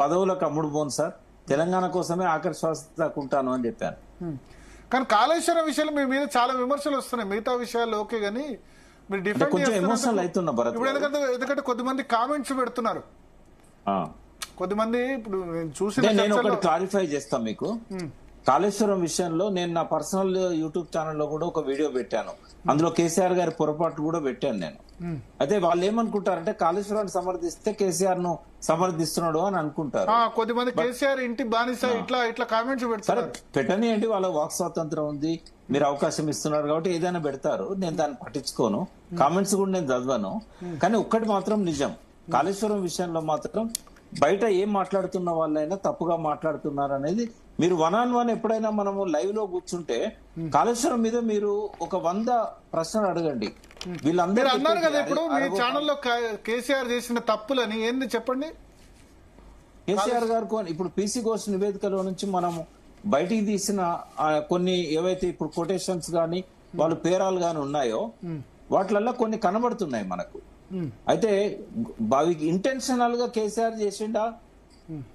పదవులకు అమ్ముడు పోను సార్, తెలంగాణ కోసమే ఆఖరి శ్వాస దాకా ఉంటాను అని చెప్పాను. కానీ కాళేశ్వరం విషయంలో మీ మీద చాలా విమర్శలు వస్తున్నాయి. మిగతా విషయాలు ఓకే గానీ మీరు డిఫెండ్ కొంచెం ఎమోషనల్ అవుతున్నా భరత్. ఇప్పుడు ఎందుకంటే కొద్దిమంది కామెంట్స్ పెడుతున్నారు. కొద్దిమంది ఇప్పుడు నేను ఒకటి క్లారిఫై చేస్తాను మీకు. కాళేశ్వరం విషయంలో నేను నా పర్సనల్ యూట్యూబ్ ఛానల్లో కూడా ఒక వీడియో పెట్టాను. అందులో కేసీఆర్ గారి పొరపాటు కూడా పెట్టాను నేను. అయితే వాళ్ళు ఏమనుకుంటారంటే కాళేశ్వరాన్ని సమర్థిస్తే కేసీఆర్ ను సమర్థిస్తున్నాడు అని అనుకుంటారు. కొద్దిమంది కేసీఆర్ ఇంటి బానిస ఇట్లా కామెంట్స్ పెడతారు. పెట్టనియండి, వాళ్ళ వాక్ స్వాతంత్రం ఉంది, మీరు అవకాశం ఇస్తున్నారు కాబట్టి ఏదైనా పెడతారు. నేను దాన్ని పట్టించుకోను, కామెంట్స్ కూడా నేను చదవను. కానీ ఒక్కటి మాత్రం నిజం, కాళేశ్వరం విషయంలో మాత్రం బయట ఏం మాట్లాడుతున్న వాళ్ళైనా తప్పుగా మాట్లాడుతున్నారు అనేది మీరు 1-on-1 ఎప్పుడైనా మనము లైవ్ లో కూర్చుంటే కాళేశ్వరం మీద మీరు ఒక 100 ప్రశ్నలు అడగండి. వీళ్ళందరూ అన్నారు కదా ఇప్పుడు మీ ఛానల్లో కేసీఆర్ చేసిన తప్పులని ఏంది చెప్పండి. కేసీఆర్ గారు ఇప్పుడు పీసీ ఘోష్ నివేదికలో నుంచి మనము బయటికి తీసిన కొన్ని ఏవైతే ఇప్పుడు కొటేషన్స్ గాని వాళ్ళు పేరాలు గాని ఉన్నాయో వాటిలలో కొన్ని కనబడుతున్నాయి మనకు. అయితే అవి ఇంటెన్షనల్ గా కేసీఆర్ చేసిండా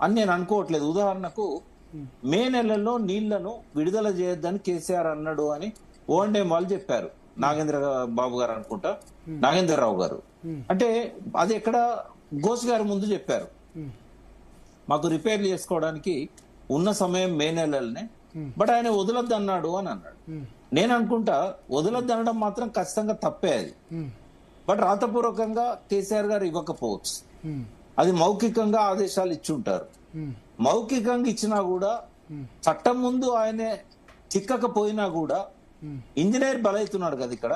అని నేను అనుకోవట్లేదు. ఉదాహరణకు మే నెలలో నీళ్లను విడుదల చేయొద్దని కేసీఆర్ అన్నాడు అని ఓఎండ్ఎం వాళ్ళు చెప్పారు. నాగేంద్ర బాబు గారు అనుకుంటా, నాగేంద్రరావు గారు. అంటే అది ఎక్కడ ఘోష్ గారి ముందు చెప్పారు. మాకు రిపేర్లు చేసుకోవడానికి ఉన్న సమయం మే నెలలనే, బట్ ఆయన వదలొద్దు అన్నాడు అని అన్నాడు. నేను అనుకుంటా వదలొద్దు అనడం మాత్రం ఖచ్చితంగా తప్పే అది. బట్ రాతపూర్వకంగా కేసీఆర్ గారు ఇవ్వకపోవచ్చు, అది మౌఖికంగా ఆదేశాలు ఇచ్చి ఉంటారు. మౌఖికంగా ఇచ్చినా కూడా చట్టం ముందు ఆయనే చిక్కకపోయినా కూడా ఇంజనీర్ బలవుతున్నాడు కదా ఇక్కడ.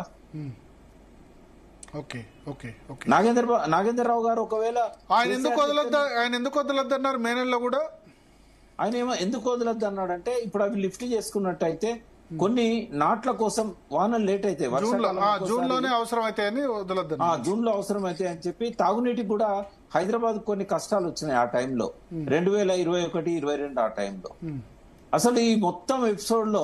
నాగేంద్రరావు గారు ఒకవేళ ఆయన ఎందుకు వదలొద్దు అన్నారు మే నెలలో కూడా. ఆయన ఏమో ఎందుకు వదలొద్దు అన్నాడంటే ఇప్పుడు అవి లిఫ్ట్ చేసుకున్నట్టయితే కొన్ని నాట్ల కోసం వానలు లేట్ అయితే జూన్ లోనే అవసరం అయితే అని వదలొద్దు, జూన్ లో అవసరం అయితే అని చెప్పి తాగునీటికి కూడా హైదరాబాద్ కొన్ని కష్టాలు వచ్చినాయి ఆ టైంలో, 2021-22 ఆ టైంలో. అసలు ఈ మొత్తం ఎపిసోడ్ లో